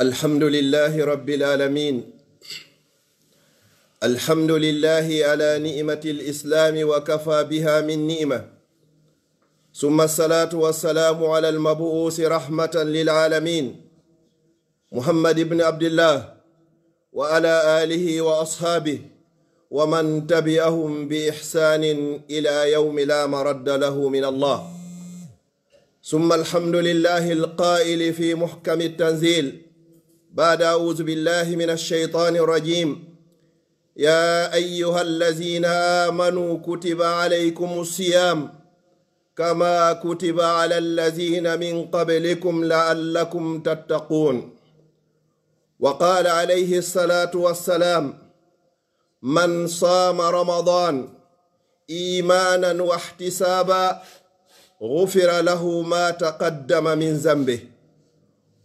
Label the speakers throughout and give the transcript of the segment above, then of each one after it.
Speaker 1: الحمد لله رب العالمين. الحمد لله على نعمة الإسلام وكفى بها من نعمة، ثم الصلاة والسلام على المبعوث رحمة للعالمين محمد بن عبد الله وعلى آله وأصحابه ومن تبعهم بإحسان إلى يوم لا مرد له من الله. ثم الحمد لله القائل في محكم التنزيل بعد أعوذ بالله من الشيطان الرجيم: يا أيها الذين آمنوا كتب عليكم الصيام كما كتب على الذين من قبلكم لعلكم تتقون. وقال عليه الصلاة والسلام: من صام رمضان إيمانا واحتسابا غفر له ما تقدم من ذنبه.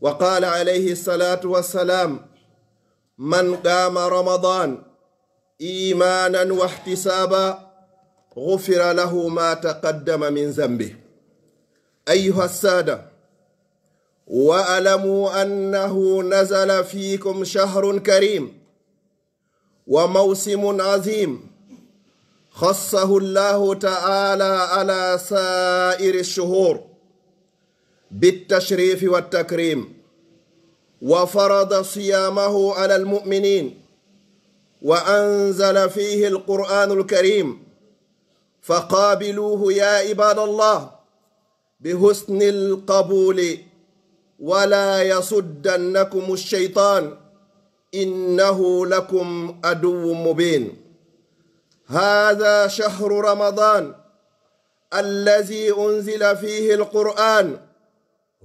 Speaker 1: وقال عليه الصلاة والسلام: من قام رمضان إيمانا واحتسابا غفر له ما تقدم من ذنبه. أيها السادة، واعلموا أنه نزل فيكم شهر كريم وموسم عظيم خصه الله تعالى على سائر الشهور بالتشريف والتكريم، وفرض صيامه على المؤمنين، وأنزل فيه القرآن الكريم. فقابلوه يا عباد الله بحسن القبول ولا يصدنكم الشيطان إنه لكم عدو مبين. هذا شهر رمضان الذي أنزل فيه القرآن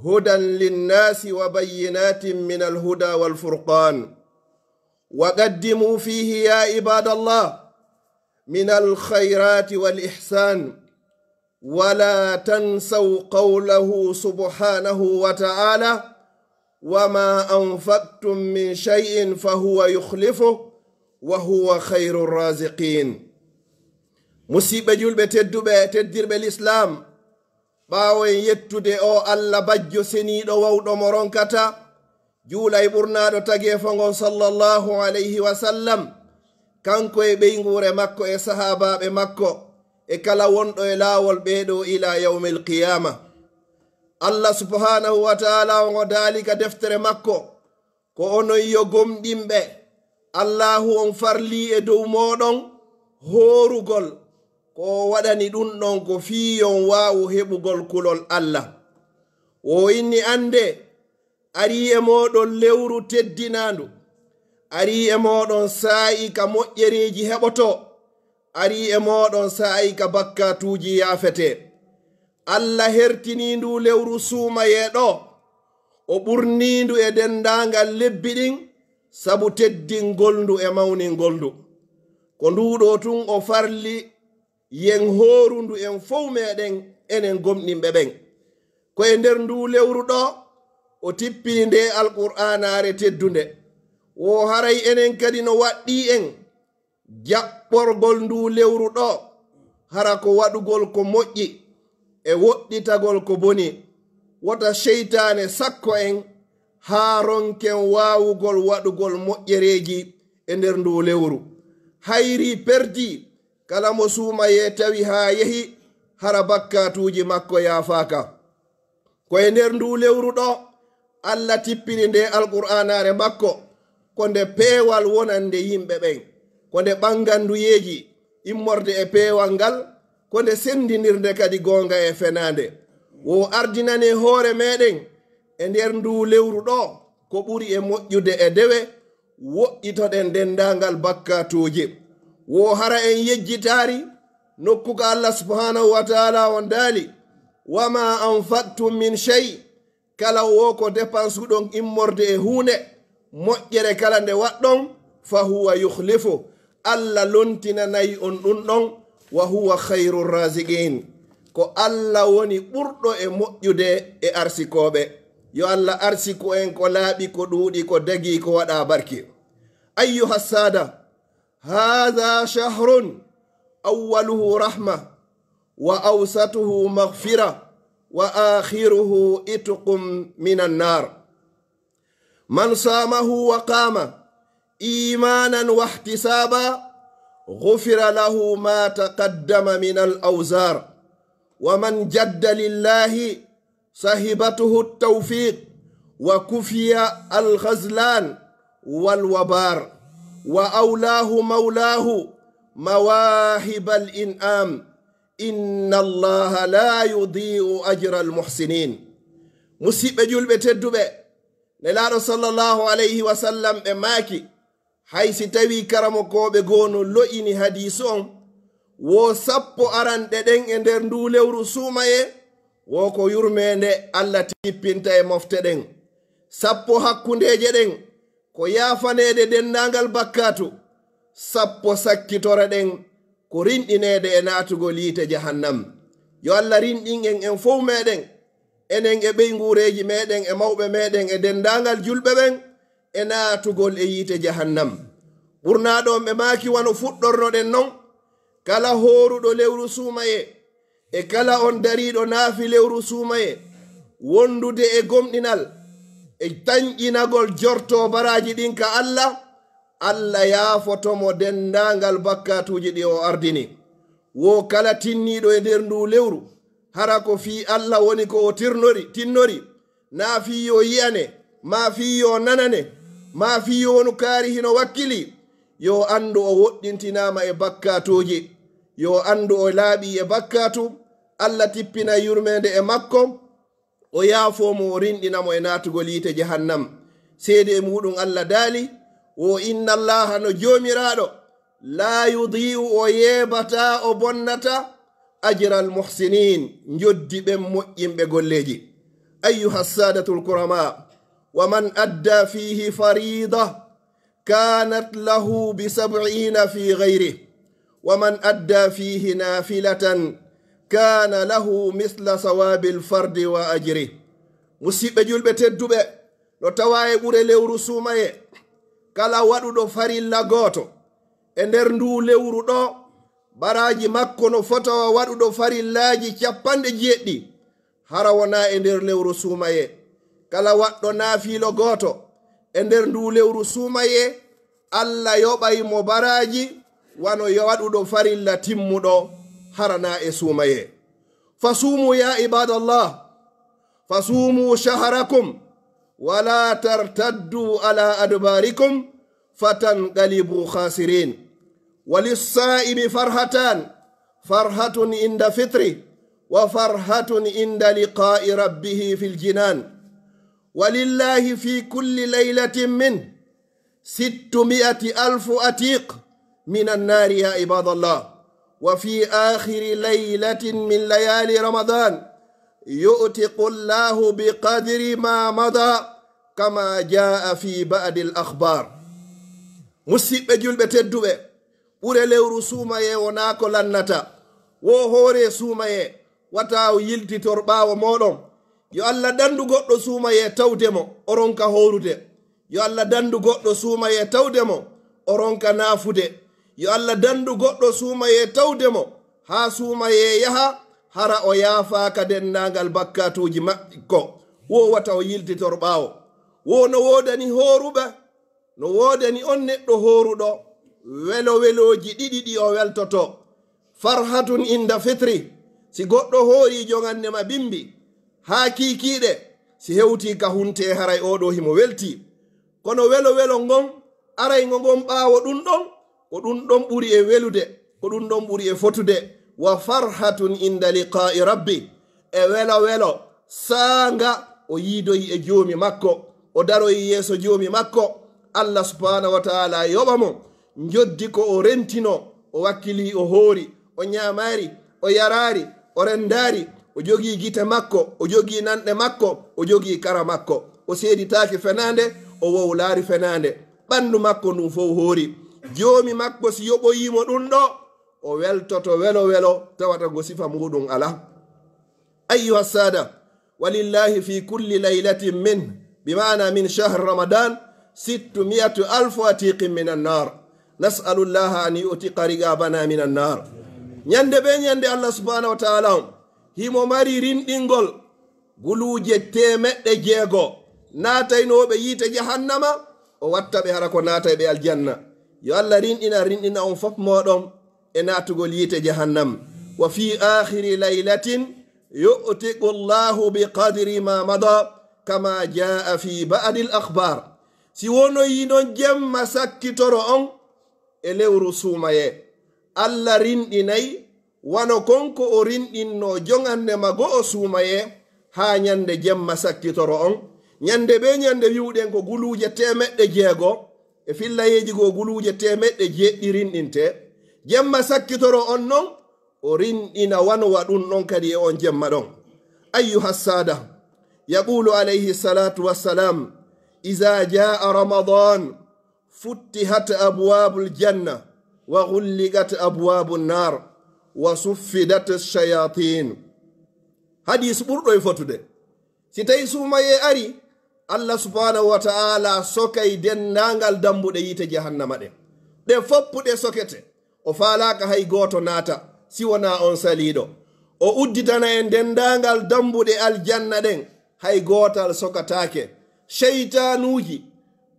Speaker 1: هدى للناس وبينات من الهدى والفرقان. وقدموا فيه يا عباد الله من الخيرات والإحسان، ولا تنسوا قوله سبحانه وتعالى: وما أنفقتم من شيء فهو يخلفه وهو خير الرازقين. musiɓe julɓe tedduɓe teddirɓe l'islam, ɓaawen yettude o allah bajjo seniiɗo wawɗo mo ronkata juulay ɓurnaɗo tageefongon sallallahu alayhi wa sallam, kanko e ɓeyngure makko e sahabaɓe makko e kala wonɗo e laawol ɓeeɗo ila yawmi alqiyama. allah subhanahu wa taala o daalika deftere makko ko onon yo gomɗinɓe, allahu on farli e dow moɗon hoorugol ko waɗani ɗum ɗon ko fiyon waawu heɓugol kulol allah. o inni ande ari e moɗon lewru teddinandu, ari e moɗon saa'i ka moƴƴereji heɓoto, ari e moɗon saa'i ka bakkatuji yaafete. allah hertinindu lewru suumayeɗo, o ɓurnindu e dendangal lebbi ɗin sabu teddingolndu e mawningolndu. ko nduɗo tun o farli yen hoorundu en fof meɗen enen gomɗinɓe ɓen. ko e nder ndu lewru ɗo o tippini nde alqur'anare teddunde. wo haray enen kadi no waɗɗi en jaɓɓorgol ndu lewru ɗo hara ko waɗugol ko moƴƴi e woɗɗitagol ko boni. wota seytane sakko en haa ronken waawugol waɗugol moƴƴereji e nder ndu lewru. hayri perdi kala mo suumaye tawi haa yehi hara bakkatuji makko yaafaka. ko e nder ndu lewru ɗo allah tippini nde alqur'anare makko ko nde peewal wonande yimɓe ɓen, ko nde ɓanganduyeji immorde e peewal ngal, ko nde sendinirde kadi gonga e fenande. wo ardinane hoore meɗen e nder ndu lewru ɗo ko ɓuri e moƴƴude e dewe woƴƴitoɗen dendangal bakkatuji. wo hara en yejjitari nokkuka allah subhanahu wa taala on daali: wama anfaqtum min shay, kala wo ko dépense ɗon immorde e hunde moƴƴere kala nde waɗɗon fa huwa yukhlifu, allah lontinanayi on ɗum ɗon. wa huwa khayru raziqin, ko allah woni ɓurɗo e moƴƴude e arsikoɓe. yo allah arsiku en ko laaɓi, ko ɗuuɗi, ko dagi, ko waɗa barki. ayyuha sada, hadha shahrun awwaluhu rahma wa awsatuhu maghfira wa akhiruhu itqum minan nar. من صامه وقام إيمانا واحتسابا غفر له ما تقدم من الأوزار ومن جد لله صهبته التوفيق وكفي الخذلان والوبار وأولاه مولاه مواهب الإنعام إن الله لا يضيء أجر المحسنين. مسيب جلب تدب نلار صلى الله عليه وسلم إماكي حيث توي كرمكو بغونو لوئني حديثون wo sappo arande den e nder ndu lewru suumaye wo ko yurmende Allah tippinta e mofte den sappo hakkundeje den ko yafanede dendangal bakkatu sappo sakkitore den ko rinɗinede e natugol yiite jahannam. yo Allah rinɗin en fof meɗen enen e ɓeygureji meɗen e mawɓe meɗen e dendangal julɓe ɓen e natugol e yiite jahannam. ɓurna ɗon ɓe maaki wano fuɗɗornoɗen non kala horuɗo lewru suumaye e kala on dariɗo naafi lewru suumaye wondude e gomɗinal e tañƴinagol jorto baraji ɗin ka Allah yaafotomo dendangal bakkatuji ɗi o ardini. wo kala tinniɗo e nder ndu lewru hara ko fi Allah woni ko o tinnori na fi yo yiyane ma fi yo nanane ma fi yo wonu kaari hino wakkili yo andu o woɗɗintinama e bakkatuji yo andu o laaɓi e bakkatu Allah tippina yurmede e makko o yaafomo o rinɗinamo e natugol yiite jahannam. seede e muɗum Allah daali wo inna allaha no joomiraɗo la yudi'u o yebata o bonnata ajra almuhsinin joddi ɓen moƴƴinɓe golleji. ayyuha sadatu lkurama wa man adda fihi farida كانت له ب70 في غيره ومن أدى فيه نافلة كان له مثل ثواب الفرد وأجره. مسيب جلب تدب لو تواي بوري لورو سوماي كلا وادو دو فريلا غوتو اندر ندو لورو دو baraji makko no fotawa waɗuɗo farillaji 90 hara wona e nder lewru suumaye. kala waɗɗo naafilo gooto e nder ndu lewru suumaye Allah yoɓaymo baraji wano waɗuɗo farilla timmuɗo harana e suumaye. fasumu ya ibadallah fasumu shaharakum wala tartaddu ala adbarikum fatanqalibu khasirin. وللصائم فرحتان فرحة عند فطره وفرحة عند لقاء ربه في الجنان. ولله في كل ليلة منه 600,000 أتيق من النار يا عباد الله. وفي آخر ليلة من ليالي رمضان يؤتق الله بقدر ما مضى كما جاء في بعض الأخبار. مسيب جلبة الدبي ɓure lewru suumaye wona ko lannata wo hoore suumaye wata o yiltitor ɓaawo moɗon. yo Allah dandu goɗɗo suumaye tawdemo o ronka horude. yo Allah dandu goɗɗo suumaye tawdemo o ronka naafude. yo Allah dandu goɗɗo suumaye tawdemo ha suumaye yaha hara o yaafaka dendagal bakkatuji makko wo wata o yiltitor ɓaawo. wo no wodani horuɓe no wodani on neɗɗo horuɗo welo weloji ɗiɗi ɗi o weltoto. farhatun inda fitri si goɗɗo hoori jogannema bimbi ha kikiɗe si hewti ka hunte haray oɗo himo welti. kono welo welo ngon araygo ngon ɓaawo ɗum ɗon ko ɗum ɗon ɓuri e welude ko ɗum ɗon ɓuri e fotude. wa farhatun inda liqa'i rabbi e welo welo saanga o yiidoyi e joomi makko o daroyi yeeso joomi makko. Allah subhanahu wa ta'ala yoɓamo joddi ko o rentino o wakkili o hoori o ñamari o yarari o rendari o jogii gite makko o jogii nanɗe makko o jogii kara makko o seeditaake fenande o wowlaari fenande ɓanndu makko ndum fof hoori. joomi makko si yoɓoyimo ɗum ɗo o weltoto welo welo tawata go sifa muɗum ala. ayyuha sada walillahi fi kulli laylatin min bimana min shahr ramadan 600,000 atiqin min annar. nas'alullaha an yu'tiqa riqabana min annar. ñande be ñande Allah subhanahu wa ta'ala himo mari rinɗingol guluuje 600 naataynoɓe yiite jahannama o wattaɓe hara ko naatayɓe aljanna. yo allah rinɗina on fof moɗon e naatugol yiite jahannam. wa fi akhiri laylatin yu'tiqu llahu biqadri ma mada kama jaa fi ba'di l akhbar. si wonoyi non jemma sakkitoro on e lewru suumaye, allah rinɗinayi wano konko o rinɗinno jongande ma go o suumaye ha ñande jemma sakkitoro on. ñande ɓe ñande wiwɗen ko guluje 600 e fillayeji go guluje 700 rinɗinte. jemma sakkitoro on non o rinɗina wano waɗum ɗon kadi e on jemma ɗon. ayyuha sada, yaqulu alayhi salatu wassalam, iza jaa ramadan futtihat abwabu ljanna wa ghulligat abwabu nnar wa suffidat shayatin. hadis ɓurɗo e fotude. si tawi suumaye ari, allah subhanahu wa ta'ala sokay denndangal dambuɗe yiite jahannama ɗe foppuɗe sokete. o faalaka hay gooto naata si wona on saliiɗo. o udditana en denndangal dambuɗe aljanna ɗen hay gootal sokataake. cheytanuuji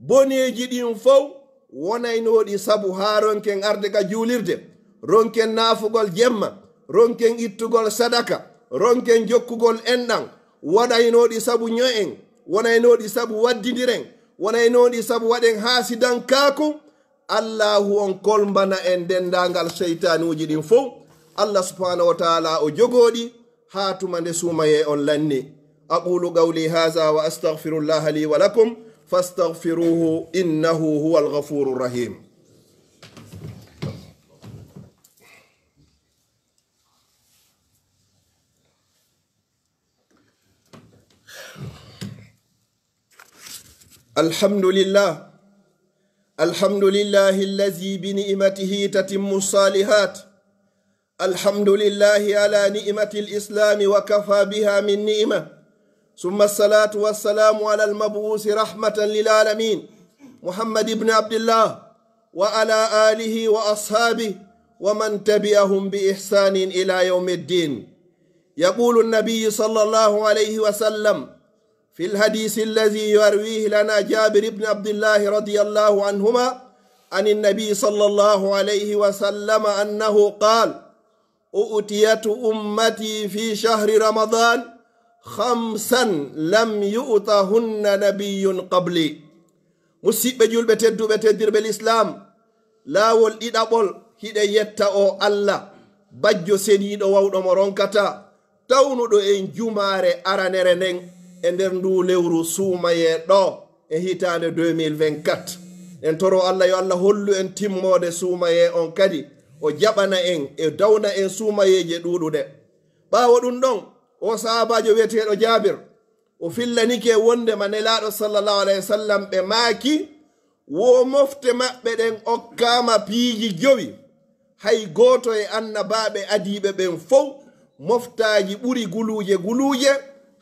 Speaker 1: boneeji ɗin fof wonaynoɗi sabu haa ronken arde ka juulirde, ronken naafugol jemma, ronken ittugol sadaka, ronken jokkugol enɗan, waɗaynoɗi sabu ño'en, wonaynoɗi sabu waddidiren, wonaynoɗi sabu waɗen haasidankaaku. allahu on kolmbana en denndangal cheytanuuji ɗin fof. allah subhanahu wa taala o jogoɗi haa tuma nde suumaye on lanni. aqulu qawli haza wa astaghfirullaha li wa lakum fastaghfiruhu innahu huwa alghafuru rahim. alhamdulillahi allazi bini'matihi tatimmu salihat. alhamdulillahi ala ni'mati lislami wa kafa biha min ni'ma. summa salatu wassalamu ala almabuusi rahmatan lilalamin muhammad ibn abdillah wa ala alihi wa ashabihi wa man tabi'ahum bi ihsanin ila yawmi ddin. yaqulu an-nabiy sallallahu alayhi wa sallam في الحديث الذي يرويه لنا جابر بن عبد الله رضي الله عنهما عن النبي صلى الله عليه وسلم أنه قال: أؤتيت أمتي في شهر رمضان 5 لم يؤتهن نبي قبلي. musidɓe julɓe tedduɓe teddirɓe l'islam, laawol ɗiɗaɓol hiɗe yetta o allah bajjo seniiɗo wawɗo mo ronkata tawnuɗo en jumaare aranere nden e nder ndu lewru suumaye ɗo e hitande 2024. en toro allah yo allah hollu en timmode suumaye on kadi o jaɓana en e dawna en suumayeje ɗuɗuɗe. ɓaawo ɗum ɗon o sahabajo wiyeteɗo jabir o fillanike wonde ma nelaɗo sallallahu alayhi wa sallam ɓe maaki wo mofte maɓɓe ɗen okkama piiji 5. hay goto e annabaɓe adiɓe ɓen fof moftaji ɓuri guluje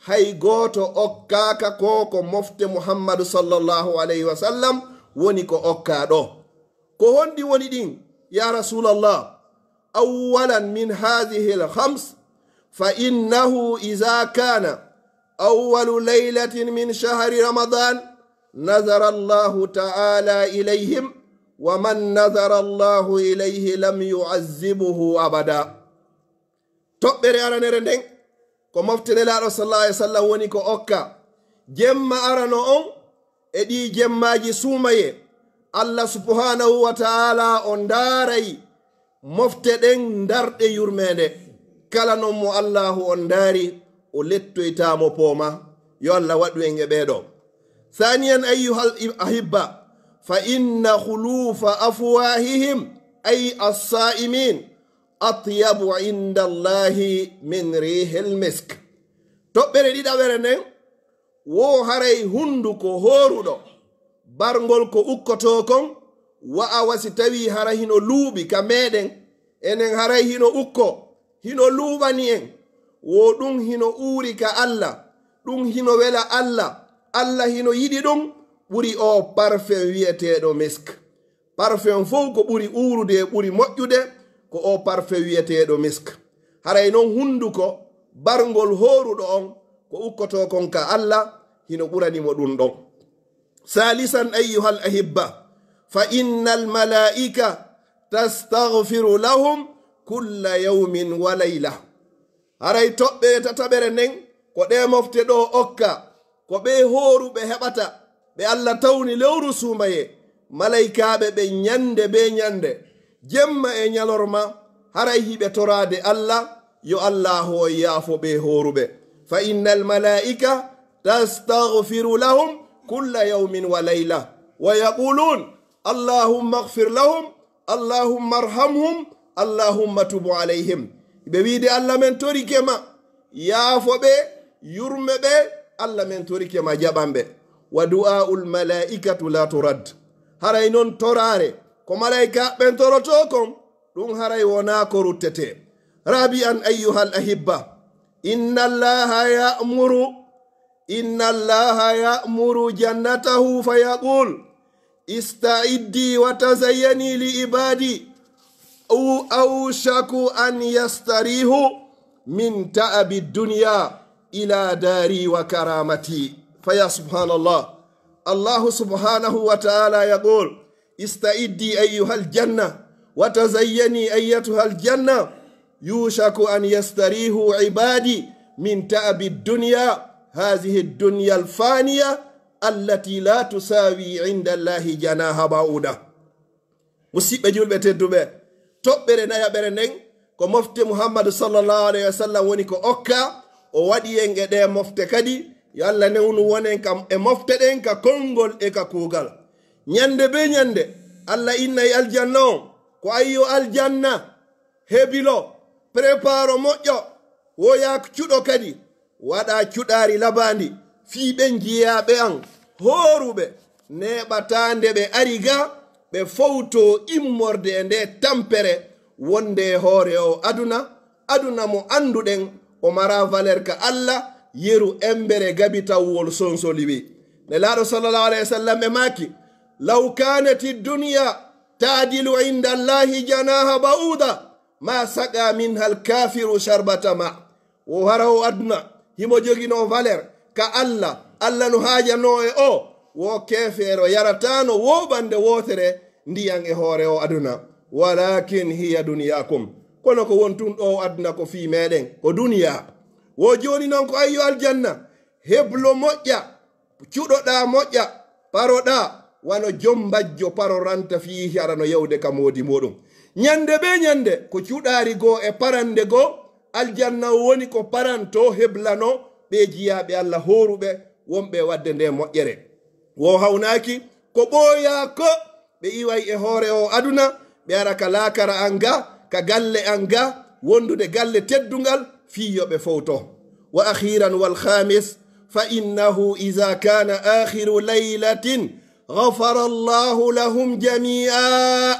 Speaker 1: hay goto okkaka ko mofte muhammadu sallallahu alayhi wa sallam woni ko okka ɗo. ko hondi woni ɗin ya rasulallah? awalan min hadihi l5 fa innahu iza kana awalu laylatin min shahri ramadan nazara allahu ta'ala ilayhim wa man nazara allahu ilayhi lam yu'azzibuhu abada. toɓɓere aranere nden ko mofte nelaɗo sallallahu alaihi wasallam woni ko okka jemma arano on e ɗi jemmaji suumaye. allah subhanahu wa ta'ala o ndaarayi mofte ɗen darɗe yurmede. kala non mo allahu on ndaari o lettoytamo pooma. yo allah waɗu en e ɓeeɗo. thaniyan ayyuhal ahibba fa inna khulufa afwahihim ay as-sa'imin atyabu inda allahi min rihil misk. toɓɓere ɗiɗaɓere nden wo haray hunduko horuɗo barngol ko ukkoto kon wa'awa si tawi hara hino luuɓi ka meɗen enen haray hino ukko hino luuɓani en wo ɗum hino uuri ka allah, ɗum hino wela allah, allah hino yiɗi ɗum ɓuri o parfum wiyeteɗo misk. parfum fof ko ɓuri uurude e ɓuri moƴƴude ko o parfum wiyeteɗo misk. haray noon hunduko barngol horuɗo on ko ukkoto kon ka allah hino ɓuranimo ɗum ɗon. Salisan ayyuha al ahibba fa inna al malaika tastaghfiru lahum kulla yawmin wa layla. Haray toɓɓe tataɓere nden ko ɗe mofte ɗo okka ko ɓe horuɓe heɓata ɓe Allah tawni lewru sumaye malaikaɓe ɓe nyande be nyande jemma e nyalorma haray hiɓe torade Allah yo Allah ho yaafo ɓe horuɓe. Fa innal malaika tastaghfiru lahum kulla yawmin wa layla wa yaqulun allahumma ighfir lahum allahumma arhamhum allahumma tub alayhim. ɓe wiide Allah men torikema yaafo ɓe yurme ɓe Allah men torikema jaɓanɓe. wa du'aul malaikatu la turad. haray noon torare ko malaika ɓen toroto kon ɗum haray wona ko ruttete. rabi'an ayyuha al ahibba inna allaha ya'muru jannatahu fayaqul ista'iddi wa tazayyani li ibadi awshaku an yastarihu min ta'abi dunya ila dari wa karamati. faya subhanallah, allahu subhanahu wa ta'ala yaqul ista'iddi ayyuha aljanna wa tazayyani ayyatuha aljanna yushaku an yastarihu ibadi min ta'abi dunya hadhihi ad-dunya al-faniya allati la tusawi 'inda allahi janaha ba'uda. musidɓe julɓe tedduɓe, toɓɓere nayaɓere nden ko mofte muhammadu sallallahu alayhi wa sallam woni ko okka o waɗi en e ɗe mofte kadi yo Allah newnu wonen kam e mofte ɗen ka konngol e ka kuugal. nyande be nyande Allah innayi aljanna on ko ayyo aljanna hebilo préparo moƴƴo woyak cuɗo kadi waɗa cuɗari labandi fiiɓe jiyaɓe an horuɓe neɓatande ɓe ariga ɓe fowto immorde e nde tampere wonde hoore o aduna mo anduɗen o mara valeur ka Allah yeru embere gabi tawwol sonsoliwi. nelaɗo sallallahu alayhi wa sallam ɓe maki law kanati dunya ta'dilu inda allahi janaha ba'uda ma saqa minha alkafiru sharbata ma. wo hara o aduna himo jogino valeur ka Allah no haajano e o wo kefeero yaratano woɓande wotere ndiyan e hoore o aduna. walakin hiya duniyakum, kono ko wontun ɗo aduna ko fi meɗen ko duniya. wo joni noon ko ayyo aljanna heblo moƴƴa cuɗoɗa moƴƴa paroɗa wano jombajjo paroranta fihi arano yawde ka modi muɗum. nyande be nyande ko cuɗari go e parande go aljanna woni ko paranto heblano ɓe jiyaɓe Allah horuɓe wonɓe wadde nde moƴƴere. wo hawnaki ko ɓooya ko ɓe iway e hoore o aduna ɓe ara ka laakara an ga ka galle an ga wondude galle teddungal fiyoɓe fowto. wa akhiran wal khamis fa innahu idha kana akhiru laylatin ghafara Allahu lahum jami'a.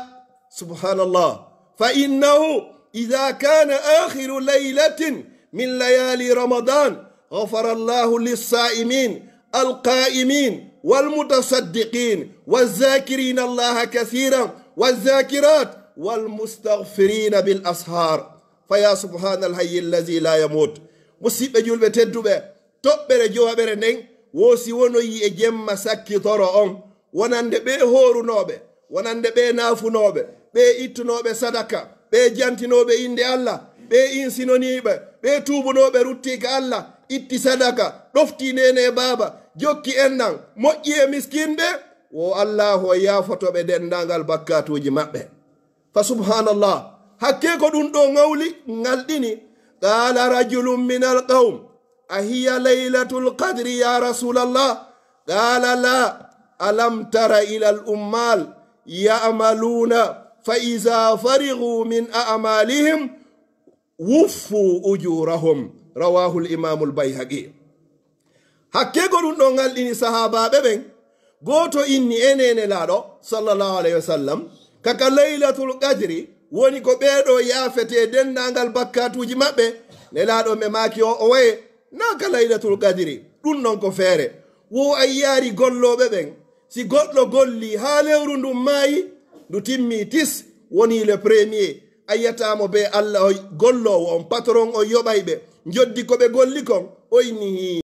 Speaker 1: subhanallah. fa innahu idha kana akhiru laylatin min layali ramadan ghafara Allahu lis-sa'imin القائمين والمتصدقين والذاكرين الله كثيرا والذاكرات والمستغفرين بالأسحار. فيا سبحان الحي الذي لا يموت. musidɓe julɓe tedduɓe, toɓɓere jowaɓere nden wosi wonoyi e jemma sakkitoro on wonande ɓe horunoɓe, wonande ɓe nafunoɓe, ɓe ittunoɓe sadaka, ɓe jantinoɓe inde Allah, ɓe insinoniɓe, ɓe tubunoɓe ruttika Allah, itti sadaka, ɗofti nene baba, jokki ennan, moƴƴi e miskinɓe, wo Allah o yafotoɓe dendagal bakkatuji maɓɓe. fa subhanallah, hakke ko ɗum ɗo ngalɗini. qala rajulun min alqawm ahiya laylatul qadri ya rasulallah qala la alam tara ila al ummal ya'maluna fa iza farigu min a'malihim wuffu ujurahum. rawahu al imam al bayhaqi. hakke ko ɗum ɗo ngalɗini sahabaɓe ɓen goto inni enene laaɗo sallallahu alayhi wa sallam kaka laylatul qadri woni ko ɓeɗo yaafete dendagal bakkatuji maɓɓe. nelaɗo me maki o waye na ka laylatul qadri ɗum non ko feere. wo ay yaari golloɓe ɓen si goɗɗo golli ha lewru ndum maayi ndu timmi tis woni le premier ayyatamo be Allah gollowo on patron o yoɓayɓe joddi ko ɓe golli kon o inni